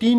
3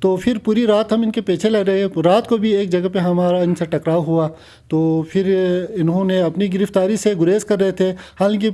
تو پھر پوری رات ہم ان کے پیچھے لگ رہے. رات کو بھی ایک جگہ پہ ہمارا ان سے ٹکراؤ ہوا, تو پھر انہوں نے اپنی گرفتاری سے گریز کر رہے تھے. حالانکہ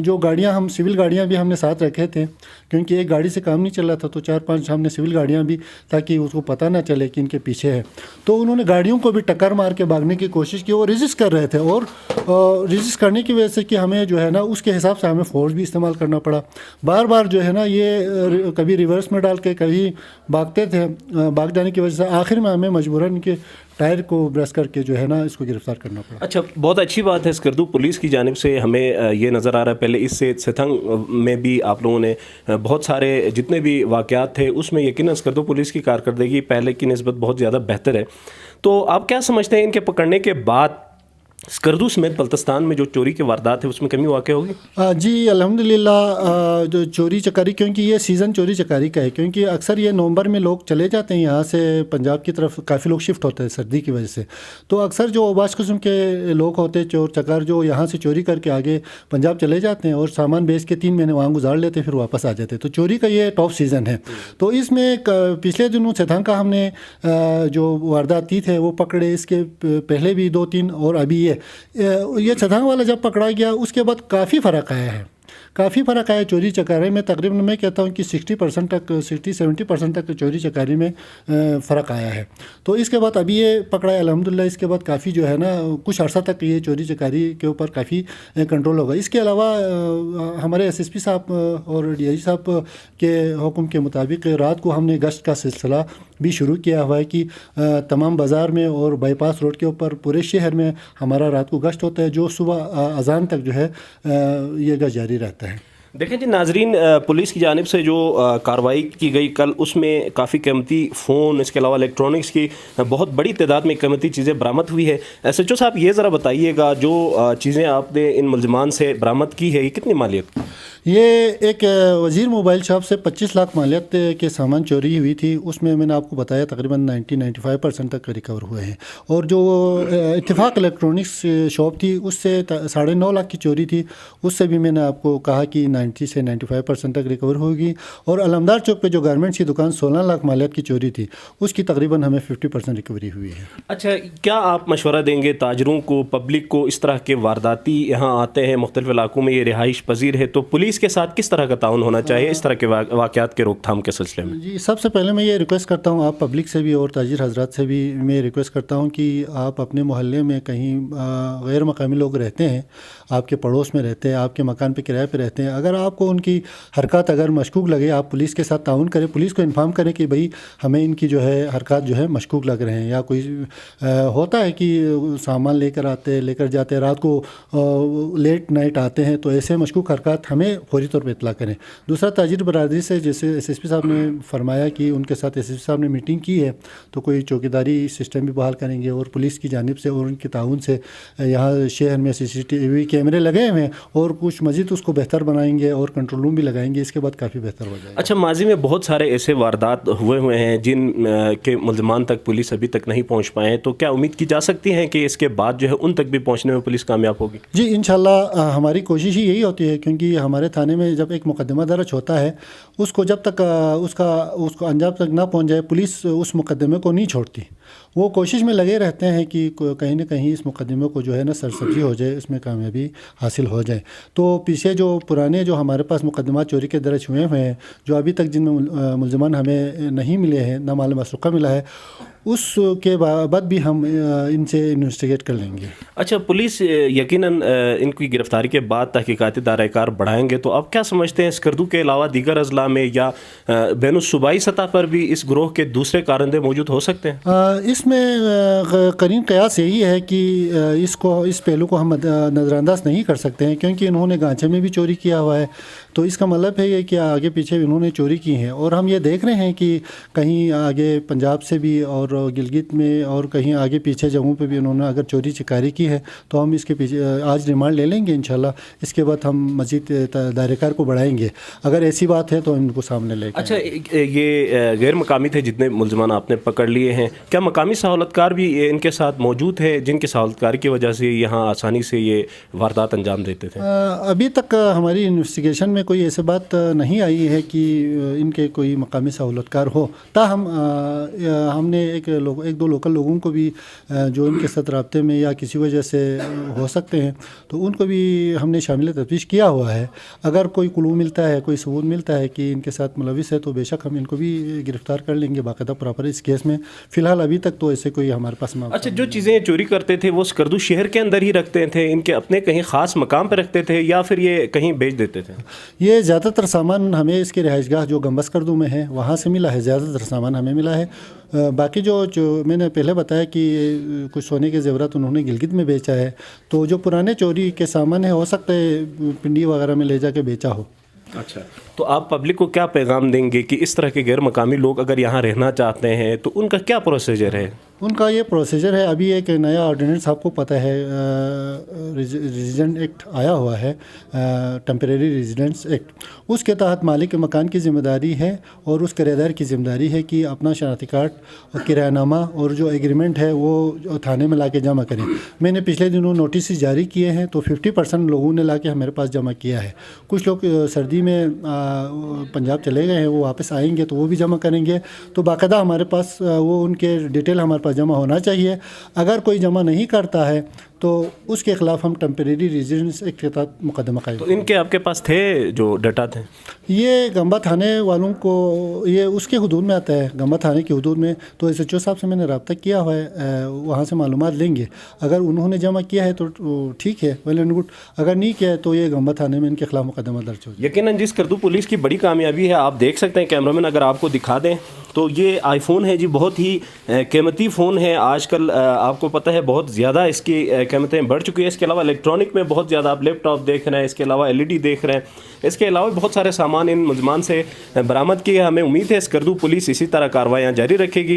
جو گاڑیاں ہم سول گاڑیاں بھی ہم نے ساتھ رکھے تھے, کیونکہ ایک گاڑی سے کام نہیں چل رہا تھا, تو 4-5 ہم نے سول گاڑیاں بھی, تاکہ اس کو پتہ نہ چلے کہ ان کے پیچھے ہے. تو انہوں نے گاڑیوں کو بھی ٹکر مار کے بھاگنے کی کوشش کی, اور ریزسٹ کر رہے تھے, اور ریزسٹ کرنے کی وجہ سے کہ ہمیں جو ہے نا اس کے حساب سے ہمیں فورس بھی استعمال کرنا پڑا. بار بار جو ہے نا یہ کبھی ریورس میں ڈال کے کبھی بھاگتے تھے. بھاگ جانے کی وجہ سے آخر میں ہمیں مجبوراً ان کے ٹائر کو برس کر کے جو ہے نا اس کو گرفتار کرنا پڑا. اچھا, بہت اچھی بات ہے. اسکردو پولیس کی جانب سے ہمیں یہ نظر آ رہا ہے, پہلے اس سے ستھنگ میں بھی آپ لوگوں نے بہت سارے جتنے بھی واقعات تھے اس میں یقیناً اسکردو پولیس کی کارکردگی پہلے کی نسبت بہت زیادہ بہتر ہے. تو آپ کیا سمجھتے ہیں ان کے پکڑنے کے بعد اسکردو سمیت بلتستان میں جو چوری کے واردات ہے اس میں کمی واقع ہوگی؟ جی الحمدللہ, جو چوری چکاری, کیونکہ یہ سیزن چوری چکاری کا ہے, کیونکہ اکثر یہ نومبر میں لوگ چلے جاتے ہیں یہاں سے پنجاب کی طرف, کافی لوگ شفٹ ہوتے ہیں سردی کی وجہ سے. تو اکثر جو اوباش قسم کے لوگ ہوتے ہیں چور چکار, جو یہاں سے چوری کر کے آگے پنجاب چلے جاتے ہیں اور سامان بیچ کے 3 مہینے وہاں گزار لیتے ہیں, پھر واپس آ جاتے ہیں. تو چوری کا یہ ٹاپ سیزن ہے. تو اس میں پچھلے دنوں ستھنگ کا ہم نے جو واردات کی تھے وہ پکڑے, اس کے پہلے بھی 2-3, اور ابھی یہ ستھنگ والا جب پکڑا گیا اس کے بعد کافی فرق آیا ہے. کافی فرق آیا چوری چکاری میں. تقریباً میں کہتا ہوں کہ 60% تک 60-70% تک چوری چکاری میں فرق آیا ہے. تو اس کے بعد ابھی یہ پکڑا ہے الحمدللہ. اس کے بعد کافی جو ہے نا کچھ عرصہ تک یہ چوری چکاری کے اوپر کافی کنٹرول ہوگا. اس کے علاوہ ہمارے SSP صاحب اور DIG صاحب کے حکم کے مطابق رات کو ہم نے گشت کا سلسلہ بھی شروع کیا ہوا ہے کہ تمام بازار میں اور بائی پاس روڈ کے اوپر پورے شہر میں ہمارا رات کو گشت ہوتا ہے, جو صبح اذان تک جو ہے یہ گشت جاری رہتا ہے. دیکھیں جی ناظرین, پولیس کی جانب سے جو کارروائی کی گئی کل, اس میں کافی قیمتی فون, اس کے علاوہ الیکٹرانکس کی بہت بڑی تعداد میں قیمتی چیزیں برآمد ہوئی ہے. SHO صاحب یہ ذرا بتائیے گا, جو چیزیں آپ نے ان ملزمان سے برآمد کی ہے یہ کتنی مالیت کی؟ یہ ایک وزیر موبائل شاپ سے 25 لاکھ مالیت کے سامان چوری ہوئی تھی. اس میں نے آپ کو بتایا تقریباً 90-95% تک ریکور ہوئے ہیں. اور جو اتفاق الیکٹرانکس شاپ تھی اس سے 9.5 لاکھ کی چوری تھی, اس سے بھی میں نے آپ کو کہا کہ 90 سے 95% تک ریکور ہوگی. اور علمدار چوک پہ جو گارمنٹس کی دکان 16 لاکھ مالیت کی چوری تھی, اس کی تقریباً ہمیں 50% ریکوری ہوئی ہے. اچھا, کیا آپ مشورہ دیں گے تاجروں کو, پبلک کو, اس طرح کے وارداتی یہاں آتے ہیں مختلف علاقوں میں, یہ رہائش پذیر ہے, تو پولیس کے ساتھ کس طرح کا تعاون ہونا چاہیے اس طرح کے واقعات کے روک تھام کے سلسلے میں؟ جی سب سے پہلے میں یہ ریکویسٹ کرتا ہوں, آپ پبلک سے بھی اور تاجر حضرات سے بھی میں ریکویسٹ کرتا ہوں کہ آپ اپنے محلے میں کہیں غیر مقامی لوگ رہتے ہیں, آپ کے پڑوس میں رہتے ہیں, آپ کے مکان پہ کرائے پہ رہتے ہیں, اگر آپ کو ان کی حرکات اگر مشکوک لگے, آپ پولیس کے ساتھ تعاون کریں, پولیس کو انفارم کریں کہ بھئی ہمیں ان کی جو ہے حرکات جو ہے مشکوک لگ رہے ہیں. یا کوئی ہوتا ہے کہ سامان لے کر جاتے ہیں, رات کو لیٹ نائٹ آتے ہیں, تو ایسے مشکوک حرکات ہمیں فوری طور پہ اطلاع کریں. دوسرا تاجر برادری سے, جیسے SSP صاحب نے فرمایا کہ ان کے ساتھ SSP صاحب نے میٹنگ کی ہے, تو کوئی چوکیداری سسٹم بھی بحال کریں گے, اور پولیس کی جانب سے اور ان کے تعاون سے یہاں شہر میں CCTV کیمرے لگے ہوئے ہیں, اور کچھ مزید اس کو بہتر بنائیں گے اور کنٹرول روم بھی لگائیں گے. اس کے بعد کافی بہتر ہو جائے گا. اچھا, ماضی میں بہت سارے ایسے واردات ہوئے ہیں جن کے ملزمان تک پولیس ابھی تک نہیں پہنچ پائے ہیں, تو کیا امید کی جا سکتی ہے کہ اس کے بعد جو ہے ان تک بھی پہنچنے میں پولیس کامیاب ہوگی؟ جی انشاءاللہ ہماری کوشش ہی یہی ہوتی ہے, کیونکہ ہمارے تھانے میں جب ایک مقدمہ درج ہوتا ہے, اس کو جب تک اس کو انجام تک نہ پہنچ جائے, پولیس اس مقدمے کو نہیں چھوڑتی. وہ کوشش میں لگے رہتے ہیں کہ کہیں نہ کہیں اس مقدمے کو جو ہے نا سرسبزی ہو جائے, اس میں کامیابی حاصل ہو جائے. تو پیچھے جو پرانے جو ہمارے پاس مقدمات چوری کے درج ہوئے ہیں, جو ابھی تک جن میں ملزمان ہمیں نہیں ملے ہیں, نہ مال مسروقہ ملا ہے, اس کے بعد بھی ہم ان سے انویسٹیگیٹ کر لیں گے. اچھا, پولیس یقیناً ان کی گرفتاری کے بعد تحقیقاتی دائرۂ کار بڑھائیں گے, تو آپ کیا سمجھتے ہیں اسکردو کے علاوہ دیگر اضلاع میں یا بین الصوبائی سطح پر بھی اس گروہ کے دوسرے کارندے موجود ہو سکتے ہیں؟ اس میں قرین قیاس یہی ہے کہ اس پہلو کو ہم نظر انداز نہیں کر سکتے ہیں, کیونکہ انہوں نے گانچے میں بھی چوری کیا ہوا ہے. تو اس کا مطلب ہے یہ کہ آگے پیچھے انہوں نے چوری کی ہیں, اور ہم یہ دیکھ رہے ہیں کہ کہیں آگے پنجاب سے بھی اور گلگت میں اور کہیں آگے پیچھے جگہوں پہ بھی انہوں نے اگر چوری چکاری کی ہے, تو ہم اس کے پیچھے آج ریمانڈ لے لیں گے انشاءاللہ. اس کے بعد ہم مزید دائرۂ کار کو بڑھائیں گے. اگر ایسی بات ہے تو ان کو سامنے لے کے. اچھا, یہ غیر مقامی تھے جتنے ملزمان آپ نے پکڑ لیے ہیں, کیا مقامی سہولتکار بھی ان کے ساتھ موجود ہے جن کی سہولتکاری کی وجہ سے یہاں آسانی سے یہ واردات انجام دیتے تھے؟ ابھی تک ہماری انویسٹیگیشن میں کوئی ایسی بات نہیں آئی ہے کہ ان کے کوئی مقامی سہولتکار ہو. تاہم ہم نے ایک دو لوکل لوگوں کو بھی جو ان کے ساتھ رابطے میں یا کسی وجہ سے ہو سکتے ہیں تو ان کو بھی ہم نے شامل تفتیش کیا ہوا ہے. اگر کوئی کلو ملتا ہے، کوئی ثبوت ملتا ہے کہ ان کے ساتھ ملوث ہے تو بے شک ہم ان کو بھی گرفتار کر لیں گے باقاعدہ پراپر اس کیس میں. فی الحال ابھی تک تو ایسے کوئی ہمارے پاس اچھا، جو چیزیں چوری کرتے تھے وہ اسکردو شہر کے اندر ہی رکھتے تھے، ان کے اپنے کہیں خاص مقام پہ رکھتے تھے یا پھر یہ کہیں بیچ دیتے تھے؟ یہ زیادہ تر سامان ہمیں اس کی رہائش گاہ جو گمبز اسکردو میں ہے وہاں سے ملا ہے. زیادہ تر سامان ہمیں ملا ہے. باقی جو میں نے پہلے بتایا کہ کچھ سونے کے زیورات انہوں نے گلگت میں بیچا ہے، تو جو پرانے چوری کے سامان ہے ہو سکتا ہے پنڈی وغیرہ میں لے جا کے بیچا ہو. اچھا، تو آپ پبلک کو کیا پیغام دیں گے کہ اس طرح کے غیر مقامی لوگ اگر یہاں رہنا چاہتے ہیں تو ان کا کیا پروسیجر ہے؟ ان کا یہ پروسیجر ہے، ابھی ایک نیا آرڈیننس آپ کو پتہ ہے ریزیڈنٹ ایکٹ آیا ہوا ہے، ٹیمپریری ریزیڈنس ایکٹ. اس کے تحت مالک مکان کی ذمہ داری ہے اور اس کرایہ دار کی ذمہ داری ہے کہ اپنا شناختی کارڈ اور کرایہ نامہ اور جو ایگریمنٹ ہے وہ تھانے میں لا کے جمع کریں. میں نے پچھلے دنوں نوٹسز جاری کیے ہیں تو 50% لوگوں نے لا کے ہمارے پاس جمع کیا ہے. کچھ لوگ سردی میں پنجاب چلے گئے ہیں، وہ واپس آئیں گے تو وہ بھی جمع کریں گے. تو باقاعدہ ہمارے پاس وہ ان کے ڈیٹیل ہمارے پاس جمع ہونا چاہیے. اگر کوئی جمع نہیں کرتا ہے تو اس کے خلاف ہم ٹیمپریری ریزیڈنس ایکٹ کے تحت مقدمہ قائم. تو ان کے آپ کے پاس تھے جو ڈیٹا تھے؟ یہ گمبا تھانے والوں کو یہ اس کے حدود میں آتا ہے، گمبا تھانے کے حدود میں. تو ایس ایچ او صاحب سے میں نے رابطہ کیا ہوا ہے، وہاں سے معلومات لیں گے. اگر انہوں نے جمع کیا ہے تو ٹھیک ہے، ویل اینڈ گڈ. اگر نہیں کیا ہے تو یہ گمبا تھانے میں ان کے خلاف مقدمہ درج ہو جائے. یقیناً جس اسکردو پولیس کی بڑی کامیابی ہے، آپ دیکھ سکتے ہیں کیمرہ مین اگر آپ کو دکھا دیں تو یہ آئی فون ہے جی، بہت ہی قیمتی فون ہے. آج کل آپ کو پتہ ہے بہت زیادہ اس کی قیمتیں بڑھ چکی ہیں. اس کے علاوہ الیکٹرانک میں بہت زیادہ آپ لیپ ٹاپ دیکھ رہے ہیں، اس کے علاوہ LED دیکھ رہے ہیں، اس کے علاوہ بہت سارے سامان ان ملزمان سے برآمد کیے. ہمیں امید ہے اسکردو پولیس اسی طرح کارروائیاں جاری رکھے گی.